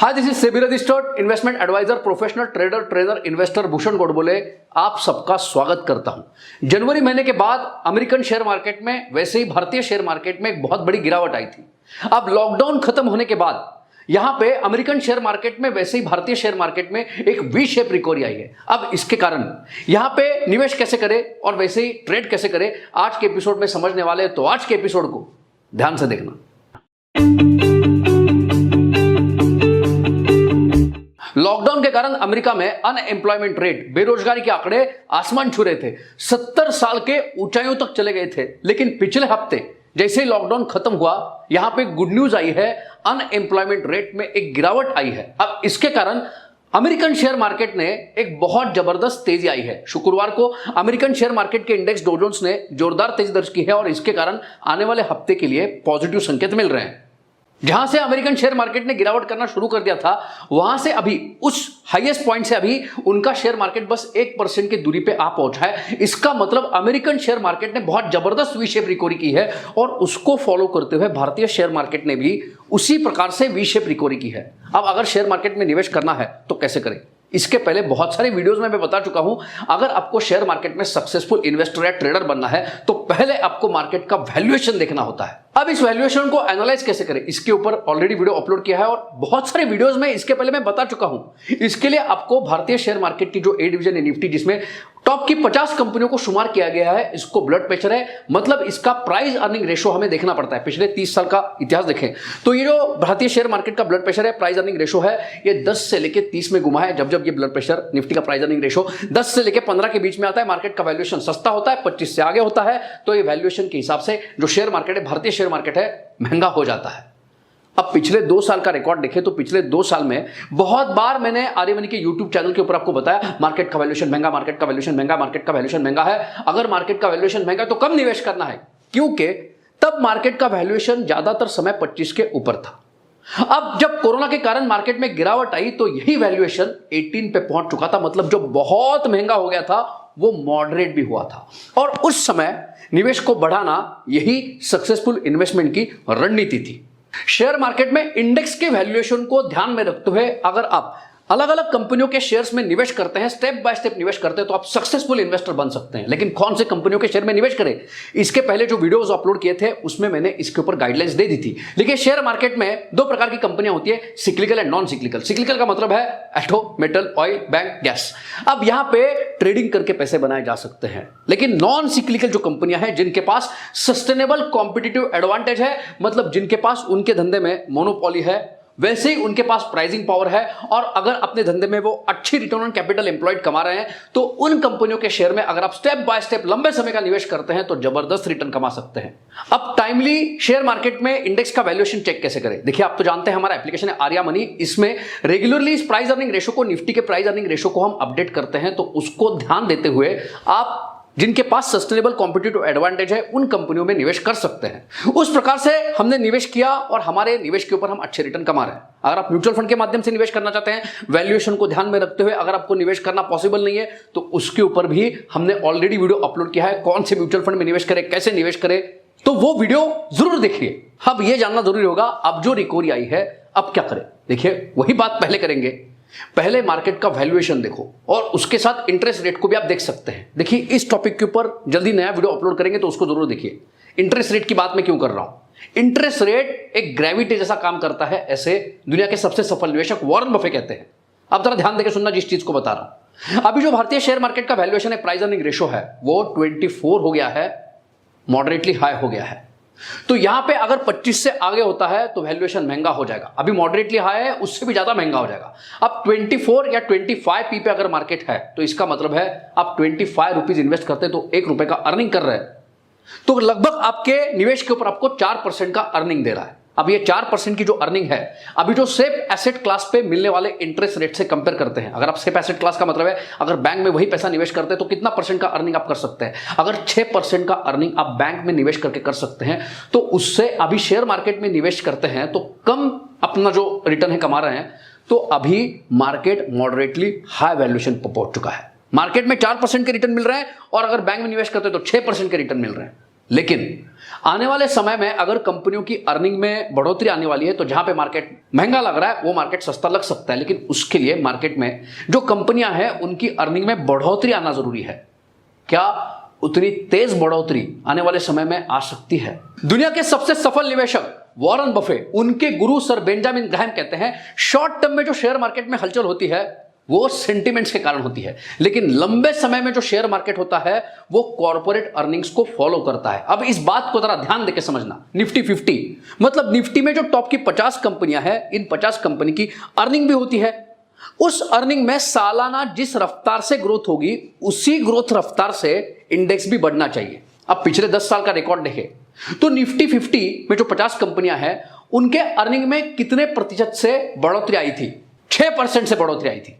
Hi, this is SEBI registered investment adviser, professional trader, trainer, investor Bhushan Godbole आप सबका स्वागत करता हूं। जनवरी महीने के बाद अमेरिकन शेयर मार्केट में, वैसे ही भारतीय शेयर मार्केट में एक बहुत बड़ी गिरावट आई थी। अब लॉकडाउन खत्म होने के बाद यहां पे अमेरिकन शेयर मार्केट में, वैसे ही भारतीय शेयर मार्केट में एक वी शेप रिकवरी आई है। अब इसके कारण यहां पे निवेश कैसे करें और वैसे ही ट्रेड कैसे करें, आज के एपिसोड में समझने वाले हैं। तो आज के एपिसोड को ध्यान से देखना। लॉकडाउन के कारण अमेरिका में अनएम्प्लॉयमेंट रेट, बेरोजगारी के आंकड़े आसमान छू रहे थे, 70 साल के ऊंचाइयों तक चले गए थे। लेकिन पिछले हफ्ते जैसे ही लॉकडाउन खत्म हुआ, यहां पे गुड न्यूज आई है, अनएम्प्लॉयमेंट रेट में एक गिरावट आई है। अब इसके कारण अमेरिकन शेयर मार्केट ने एक बहुत जबरदस्त तेजी आई है। शुक्रवार को अमेरिकन शेयर मार्केट के इंडेक्स डॉउ जोन्स ने जोरदार तेजी दर्ज की है और इसके कारण आने वाले हफ्ते के लिए पॉजिटिव संकेत मिल रहे हैं। जहां से अमेरिकन शेयर मार्केट ने गिरावट करना शुरू कर दिया था, वहां से अभी उस हाईएस्ट पॉइंट से अभी उनका शेयर मार्केट बस 1% की दूरी पे आ पहुंचा है। इसका मतलब अमेरिकन शेयर मार्केट ने बहुत जबरदस्त वी शेप रिकवरी की है और उसको फॉलो करते हुए भारतीय शेयर मार्केट ने भी उसी प्रकार से वी शेप रिकवरी की है। अब अगर शेयर मार्केट में निवेश करना है तो कैसे करें? इसके पहले बहुत सारे वीडियोस में मैं बता चुका हूं, अगर आपको शेयर मार्केट में सक्सेसफुल इन्वेस्टर या ट्रेडर बनना है तो पहले आपको मार्केट का वैल्यूएशन देखना होता है। अब इस वैल्यूएशन को एनालाइज कैसे करें, इसके ऊपर ऑलरेडी वीडियो अपलोड किया है और बहुत सारे वीडियोस में इसके पहले मैं बता चुका हूं। इसके लिए आपको भारतीय शेयर मार्केट की जो ए डिवीजन है निफ्टी, जिसमें टॉप की 50 कंपनियों को शुमार किया गया है, इसको ब्लड प्रेशर है, मतलब इसका प्राइस अर्निंग रेशो हमें देखना पड़ता है। पिछले 30 साल का इतिहास देखें तो ये जो भारतीय शेयर मार्केट का ब्लड प्रेशर है, प्राइस अर्निंग रेशो है, ये 10 से लेकर 30 में घुमा है। जब ये ब्लड प्रेशर, निफ्टी का प्राइस अर्निंग रेशो 10 से लेकर 15 के बीच में आता है, मार्केट का वैल्यूएशन सस्ता होता है, 25 से आगे होता है तो ये वैल्यूएशन के हिसाब से जो शेयर मार्केट है, भारतीय शेयर मार्केट है, महंगा हो जाता है। अब पिछले 2 साल का रिकॉर्ड देखें तो पिछले 2 साल में बहुत बार मैंने आर्यमनी के यूट्यूब चैनल के ऊपर आपको बताया, मार्केट का वैल्यूएशन महंगा, मार्केट का वैल्यूएशन महंगा, मार्केट का वैल्यूएशन महंगा है। अगर मार्केट का वैल्यूएशन महंगा है तो कम निवेश करना है, क्योंकि तब मार्केट का वैल्यूएशन ज्यादातर समय 25 के ऊपर था। अब जब कोरोना के कारण मार्केट में गिरावट आई तो यही वैल्यूएशन 18 पे पहुंच चुका था। मतलब जो बहुत महंगा हो गया था वो मॉडरेट भी हुआ था और उस समय निवेश को बढ़ाना यही सक्सेसफुल इन्वेस्टमेंट की रणनीति थी। शेयर मार्केट में इंडेक्स के वैल्यूएशन को ध्यान में रखते हुए अगर आप अलग अलग कंपनियों के शेयर्स में निवेश करते हैं, स्टेप बाय स्टेप निवेश करते हैं, तो आप सक्सेसफुल इन्वेस्टर बन सकते हैं। लेकिन कौन से कंपनियों के शेयर में निवेश करें, इसके पहले जो वीडियोस अपलोड किए थे उसमें मैंने इसके ऊपर गाइडलाइंस दे दी थी। देखिए, शेयर मार्केट में 2 प्रकार की कंपनियां होती है, cyclical and non cyclical. Cyclical का मतलब है एटो, मेटल, ऑयल, बैंक, गैस। अब यहां पे ट्रेडिंग करके पैसे बनाए जा सकते हैं। लेकिन नॉन सिक्लिकल जो कंपनियां हैं, जिनके पास सस्टेनेबल कॉम्पिटिटिव एडवांटेज है, मतलब जिनके पास उनके धंधे में मोनोपोली है, वैसे ही उनके पास प्राइसिंग पावर है और अगर अपने धंधे में वो अच्छी रिटर्न ऑन कैपिटल एम्प्लॉयड कमा रहे हैं, तो उन कंपनियों के शेयर में अगर आप स्टेप बाय स्टेप लंबे समय का निवेश करते हैं तो जबरदस्त रिटर्न कमा सकते हैं। अब टाइमली शेयर मार्केट में इंडेक्स का वैल्यूएशन चेक कैसे करें? देखिए, आप तो जानते हैं हमारा एप्लीकेशन है आर्यमनी, इसमें रेगुलरली इस प्राइस अर्निंग रेशो को, निफ्टी के प्राइस अर्निंग रेशो को हम अपडेट करते हैं। तो उसको ध्यान देते हुए आप जिनके पास सस्टेनेबल कॉम्पिटिटिव एडवांटेज है उन कंपनियों में निवेश कर सकते हैं। उस प्रकार से हमने निवेश किया और हमारे निवेश के ऊपर हम अच्छे रिटर्न कमा रहे हैं। अगर आप म्यूचुअल फंड के माध्यम से निवेश करना चाहते हैं, वैल्यूएशन को ध्यान में रखते हुए अगर आपको निवेश करना पॉसिबल नहीं है, तो उसके ऊपर भी हमने ऑलरेडी वीडियो अपलोड किया है, कौन से म्यूचुअल फंड में निवेश करें, कैसे निवेश करें, तो वो वीडियो जरूर देखिए। अब यह जानना जरूरी होगा, अब जो रिकवरी आई है अब क्या करें? देखिए, वही बात पहले करेंगे। पहले मार्केट का वैल्यूएशन देखो और उसके साथ इंटरेस्ट रेट को भी आप देख सकते हैं। देखिए, इस टॉपिक के ऊपर जल्दी नया वीडियो अपलोड करेंगे तो उसको जरूर देखिए। इंटरेस्ट रेट की बात मैं क्यों कर रहा हूं? इंटरेस्ट रेट एक ग्रेविटी जैसा काम करता है, ऐसे दुनिया के सबसे सफल निवेशक वॉरेन बफे कहते हैं। अब जरा ध्यान देकर सुनना जिस चीज को बता रहा हूं। अभी जो भारतीय शेयर मार्केट का वैल्यूएशन है, प्राइस अर्निंग रेशो है, वो 24 हो गया है, मॉडरेटली हाई हो गया है। तो यहां पे अगर 25 से आगे होता है तो वैल्यूएशन महंगा हो जाएगा। अभी मॉडरेटली हाई है, उससे भी ज्यादा महंगा हो जाएगा। अब 24 या 25 पी पे अगर मार्केट है तो इसका मतलब है आप 25 रुपीज इन्वेस्ट करते हैं तो 1 रुपए का अर्निंग कर रहे हैं, तो लगभग आपके निवेश के ऊपर आपको 4% का अर्निंग दे रहा है। अब ये 4% की जो अर्निंग है, अभी जो सेफ एसेट क्लास पे मिलने वाले इंटरेस्ट रेट से कंपेयर करते हैं, अगर आप सेफ एसेट क्लास का मतलब है अगर बैंक में वही पैसा निवेश करते हैं तो कितना परसेंट का अर्निंग आप कर सकते हैं? अगर 6% का अर्निंग आप बैंक में निवेश करके कर सकते हैं, तो उससे अभी शेयर मार्केट में निवेश करते हैं तो कम अपना जो रिटर्न है कमा रहे हैं। तो अभी मार्केट मॉडरेटली हाई वैल्यूएशन पर पहुंच चुका है। मार्केट में 4% के रिटर्न मिल रहे हैं और अगर बैंक में निवेश करते हैं तो 6% के रिटर्न मिल रहे हैं। लेकिन आने वाले समय में अगर कंपनियों की अर्निंग में बढ़ोतरी आने वाली है तो जहां पे मार्केट महंगा लग रहा है वो मार्केट सस्ता लग सकता है, लेकिन उसके लिए मार्केट में जो कंपनियां हैं उनकी अर्निंग में बढ़ोतरी आना जरूरी है। क्या उतनी तेज बढ़ोतरी आने वाले समय में आ सकती है? दुनिया के सबसे सफल निवेशक वॉरेन बफे, उनके गुरु सर बेंजामिन ग्राहम कहते हैं, शॉर्ट टर्म में जो शेयर मार्केट में हलचल होती है वो सेंटिमेंट्स के कारण होती है, लेकिन लंबे समय में जो शेयर मार्केट होता है वो कॉर्पोरेट अर्निंग्स को फॉलो करता है। अब इस बात को जरा ध्यान देकर समझना। निफ्टी 50 मतलब निफ्टी में जो टॉप की 50 कंपनियां हैं, इन 50 कंपनी की अर्निंग भी होती है। उस अर्निंग में सालाना जिस रफ्तार से ग्रोथ होगी उसी ग्रोथ रफ्तार से इंडेक्स भी बढ़ना चाहिए। अब पिछले 10 साल का रिकॉर्ड देखें तो निफ्टी 50 में जो 50 कंपनियां हैं उनके अर्निंग में कितने प्रतिशत से बढ़ोतरी आई थी? 6% से बढ़ोतरी आई थी।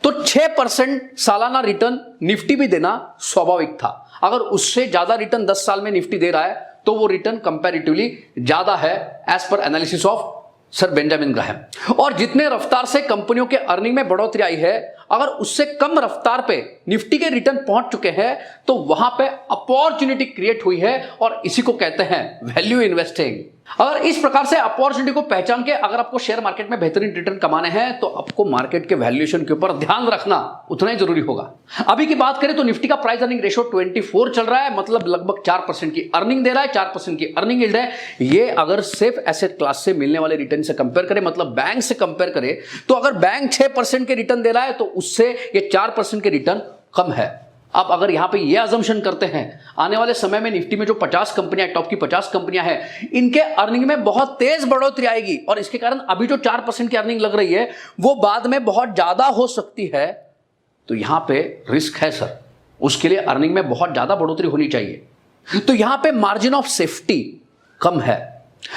तो 6% सालाना रिटर्न निफ्टी भी देना स्वाभाविक था। अगर उससे ज्यादा रिटर्न 10 साल में निफ्टी दे रहा है तो वो रिटर्न कंपैरेटिवली ज्यादा है एज पर analysis of sir Benjamin Graham. और जितने रफ्तार से कंपनियों के अर्निंग में बढ़ोतरी आई है, अगर उससे कम रफ्तार पे निफ्टी के रिटर्न पहुंच चुके हैं तो वहां पे अपॉर्चुनिटी क्रिएट हुई है और इसी को कहते हैं वैल्यू इन्वेस्टिंग। अगर इस प्रकार से अपॉर्चुनिटी को पहचान के अगर आपको शेयर मार्केट में बेहतरीन रिटर्न कमाने हैं तो आपको मार्केट के वैल्यूएशन के ऊपर ध्यान रखना उतना ही जरूरी होगा। अभी की बात करें तो निफ्टी का प्राइस अर्निंग रेशियो 24 चल रहा है, मतलब लगभग 4% की अर्निंग दे रहा है, 4% की अर्निंग यील्ड है। ये अगर सेफ एसेट क्लास से मिलने वाले रिटर्न से कंपेयर करें, मतलब बैंक से कंपेयर करें, तो अगर बैंक 6% के रिटर्न दे रहा है तो उससे ये 4% के रिटर्न कम है। अब अगर यहां पे ये अजम्पशन करते हैं आने वाले समय में निफ्टी में जो 50 कंपनियां, टॉप की 50 कंपनियां हैं, इनके अर्निंग में बहुत तेज बढ़ोतरी आएगी और इसके कारण अभी जो 4% की अर्निंग लग रही है वो बाद में बहुत ज्यादा हो सकती है, तो यहां पे रिस्क है सर। उसके लिए अर्निंग में बहुत ज्यादा बढ़ोतरी होनी चाहिए। तो यहां पे मार्जिन ऑफ सेफ्टी कम है।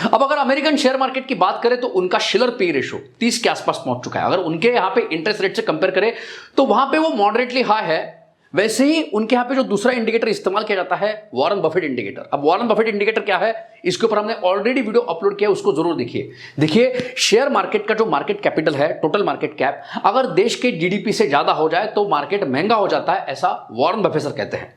अब अगर अमेरिकन शेयर मार्केट की बात करें तो उनका शिलर पी रेशियो 30 के आसपास पहुंच चुका है। अगर उनके यहां पे इंटरेस्ट रेट से कंपेयर करें तो वहां पे वो मॉडरेटली हाई है। वैसे ही उनके यहां पे जो दूसरा इंडिकेटर इस्तेमाल किया जाता है वॉरेन बफेट इंडिकेटर। अब वॉरेन बफेट इंडिकेटर क्या है, इसके ऊपर हमने ऑलरेडी वीडियो अपलोड किया है, उसको जरूर देखिए शेयर मार्केट का जो मार्केट कैपिटल है, टोटल मार्केट कैप, अगर देश के जीडीपी से ज्यादा हो जाए तो मार्केट महंगा हो जाता है, ऐसा वॉरेन बफेट सर कहते हैं।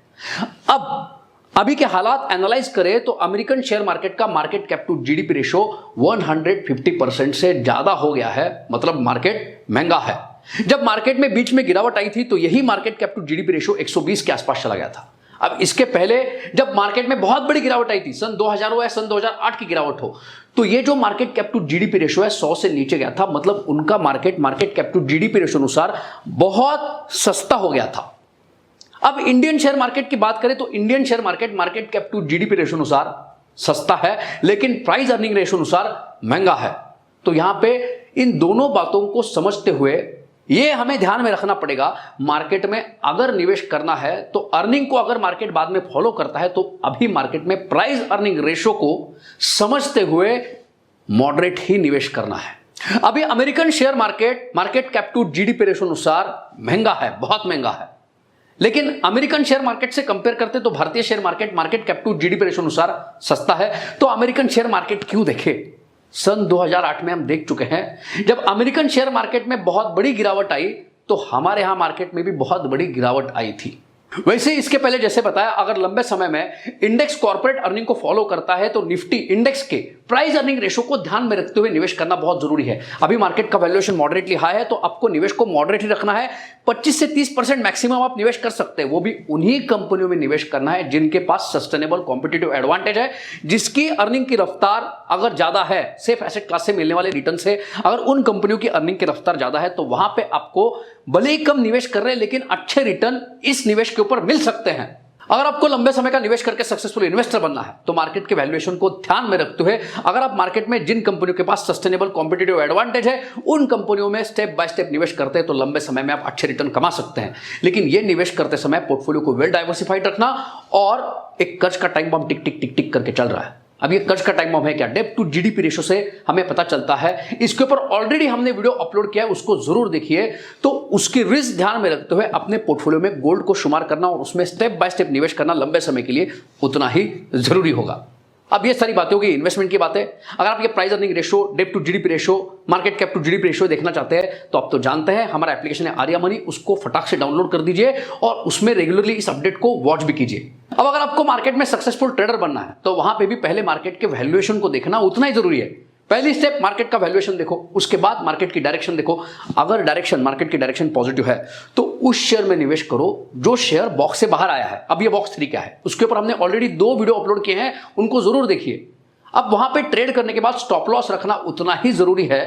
अब अभी के हालात एनालाइज करें तो अमेरिकन शेयर मार्केट का market cap to GDP ratio 150% से ज्यादा हो गया है, मतलब मार्केट महंगा है। जब मार्केट में बीच में गिरावट आई थी तो यही market cap to GDP ratio 120 के आसपास चला गया था। अब इसके पहले जब मार्केट में बहुत बड़ी गिरावट आई थी, सन 2000 हो या सन 2008 की गिरावट हो, तो ये जो market cap to GDP ratio है 100 से नीचे गया था, मतलब उनका market cap to GDP ratio अनुसार बहुत सस्ता हो गया था। अब इंडियन शेयर मार्केट की बात करें तो Indian share market cap to GDP ratio अनुसार सस्ता है, लेकिन प्राइस अर्निंग रेशियो अनुसार महंगा है। तो यहां पे इन दोनों बातों को समझते हुए ये हमें ध्यान में रखना पड़ेगा, मार्केट में अगर निवेश करना है तो अर्निंग को अगर मार्केट बाद में फॉलो करता है तो अभी मार्केट में प्राइस अर्निंग रेशियो को समझते हुए मॉडरेट ही निवेश करना है। अभी American share market cap to GDP ratio अनुसार महंगा है, बहुत महंगा है, लेकिन अमेरिकन शेयर मार्केट से कंपेयर करते तो भारतीय share market cap to GDP ratio अनुसार सस्ता है। तो अमेरिकन शेयर मार्केट क्यों देखे? सन 2008 में हम देख चुके हैं, जब अमेरिकन शेयर मार्केट में बहुत बड़ी गिरावट आई तो हमारे यहां मार्केट में भी बहुत बड़ी गिरावट आई थी। वैसे इसके पहले जैसे बताया, अगर लंबे समय में इंडेक्स कॉर्पोरेट अर्निंग को फॉलो करता है तो निफ्टी इंडेक्स के प्राइस अर्निंग रेशियो को ध्यान में रखते हुए निवेश करना बहुत जरूरी है। अभी मार्केट का वैल्यूएशन मॉडरेटली हाई है तो आपको निवेश को मॉडरेट ही रखना है। 25 से 30% मैक्सिमम आप निवेश कर सकते हैं, वो भी उन्हीं कंपनियों में निवेश करना है जिनके पास सस्टेनेबल कॉम्पिटिटिव एडवांटेज है, जिसकी अर्निंग की रफ्तार अगर ज्यादा है, सेफ एसेट क्लास से मिलने वाले रिटर्न से अगर उन कंपनियों की अर्निंग की रफ्तार ज्यादा है तो वहां पे आपको भले ही कम निवेश कर रहे हैं लेकिन अच्छे रिटर्न इस निवेश के ऊपर मिल सकते हैं। अगर आपको लंबे समय का निवेश करके सक्सेसफुल इन्वेस्टर बनना है तो मार्केट के वैल्यूएशन को ध्यान में रखते हुए अगर आप मार्केट में जिन कंपनियों के पास सस्टेनेबल कॉम्पिटिटिव एडवांटेज है उन कंपनियों में स्टेप बाय स्टेप निवेश करते हैं तो लंबे समय में आप अच्छे रिटर्न कमा सकते हैं। लेकिन ये निवेश करते समय पोर्टफोलियो को वेल डाइवर्सिफाइड रखना और एक कर्ज का टाइम बम टिक टिक टिक टिक करके चल रहा है। अब ये कर्ज का टाइम बम है क्या? डेब्ट टू जीडीपी रेशियो से हमें पता चलता है। इसके ऊपर ऑलरेडी हमने वीडियो अपलोड किया है, उसको जरूर देखिए। तो उसकी रिस्क ध्यान में रखते हुए अपने पोर्टफोलियो में गोल्ड को शुमार करना और उसमें स्टेप बाय स्टेप निवेश करना लंबे समय के लिए उतना ही जरूरी होगा। अब ये सारी बातें होगी इन्वेस्टमेंट की बातें। अगर आप ये price earning ratio, debt to GDP ratio, market cap to GDP ratio देखना चाहते हैं तो आप तो जानते हैं हमारा एप्लीकेशन है आर्या मनी, उसको फटाक से डाउनलोड कर दीजिए और उसमें रेगुलरली इस अपडेट को वॉच भी कीजिए। अब अगर आपको मार्केट में सक्सेसफुल ट्रेडर बनना है तो वहां पे भी पहले मार्केट के वैल्यूएशन को देखना उतना ही जरूरी है। पहली स्टेप मार्केट का वैल्यूएशन देखो, उसके बाद मार्केट की डायरेक्शन देखो। अगर मार्केट की डायरेक्शन पॉजिटिव है तो उस शेयर में निवेश करो जो शेयर बॉक्स से बाहर आया है। अब ये बॉक्स 3 क्या है, उसके ऊपर हमने ऑलरेडी 2 वीडियो अपलोड किए हैं, उनको जरूर देखिए। अब वहां पे ट्रेड करने के बाद स्टॉप लॉस रखना उतना ही जरूरी है,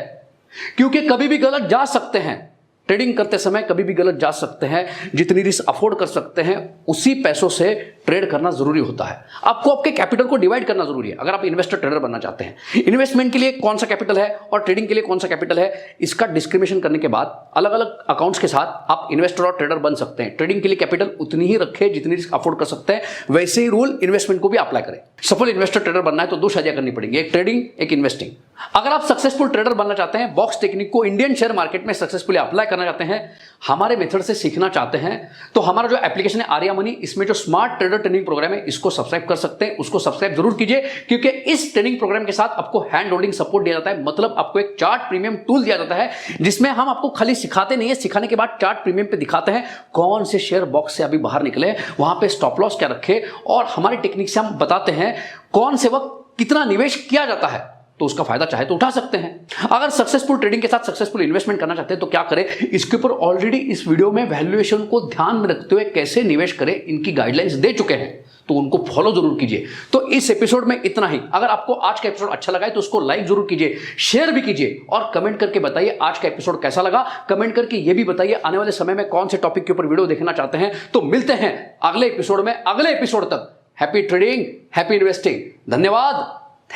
क्योंकि कभी भी गलत जा सकते हैं। ट्रेडिंग करते समय कभी भी गलत जा सकते हैं। जितनी रिस्क अफोर्ड कर सकते हैं उसी पैसों से ट्रेड करना जरूरी होता है। आपको आपके कैपिटल को डिवाइड करना जरूरी है अगर आप इन्वेस्टर ट्रेडर बनना चाहते हैं। इन्वेस्टमेंट के लिए कौन सा कैपिटल है और ट्रेडिंग के लिए कौन सा कैपिटल है, इसका डिस्क्रिमिनेशन करने के बाद अलग अलग अकाउंट्स के साथ आप इन्वेस्टर और ट्रेडर बन सकते हैं। ट्रेडिंग के लिए कैपिटल उतनी ही रखें जितनी रिस्क अफोर्ड कर सकते हैं, वैसे ही रूल इन्वेस्टमेंट को भी अप्लाई करें। सफल इन्वेस्टर ट्रेडर बनना है तो 2 शादियां करनी पड़ेंगी, एक ट्रेडिंग, एक इन्वेस्टिंग। अगर आप सक्सेसफुल ट्रेडर बनना चाहते हैं, बॉक्स टेक्निक को इंडियन शेयर मार्केट में सक्सेसफुली अप्लाई करना चाहते हैं, हमारे मेथड से सीखना चाहते हैं, तो हमारा जो एप्लीकेशन है आर्या मनी, इसमें जो स्मार्ट ट्रेडर ट्रेनिंग प्रोग्राम है इसको सब्सक्राइब कर सकते हैं। उसको सब्सक्राइब जरूर कीजिए, क्योंकि इस ट्रेनिंग प्रोग्राम के साथ आपको हैंड होल्डिंग सपोर्ट दिया जाता है। मतलब आपको एक चार्ट प्रीमियम टूल दिया जाता है जिसमें हम आपको खाली सिखाते नहीं है, सिखाने के बाद चार्ट प्रीमियम पे दिखाते हैं कौन से शेयर बॉक्स से अभी बाहर निकले, वहां पे स्टॉप लॉस क्या रखे, और हमारी टेक्निक से हम बताते हैं कौन से वक्त कितना निवेश किया जाता है, तो उसका फायदा चाहे तो उठा सकते हैं। अगर सक्सेसफुल ट्रेडिंग के साथ सक्सेसफुल इन्वेस्टमेंट करना चाहते हैं तो क्या करें, इसके ऊपर ऑलरेडी इस वीडियो में वैल्यूएशन को ध्यान में रखते हुए कैसे निवेश करें इनकी गाइडलाइंस दे चुके हैं, तो उनको फॉलो जरूर कीजिए। तो इस एपिसोड में इतना ही। अगर आपको आज का एपिसोड अच्छा लगा है तो उसको लाइक जरूर कीजिए, शेयर भी कीजिए और कमेंट करके बताइए आज का एपिसोड कैसा लगा। कमेंट करके ये भी बताइए आने वाले समय में कौन से टॉपिक के ऊपर वीडियो देखना चाहते हैं। तो मिलते हैं अगले एपिसोड में। अगले एपिसोड तक हैप्पी ट्रेडिंग, हैप्पी इन्वेस्टिंग। धन्यवाद,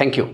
थैंक यू।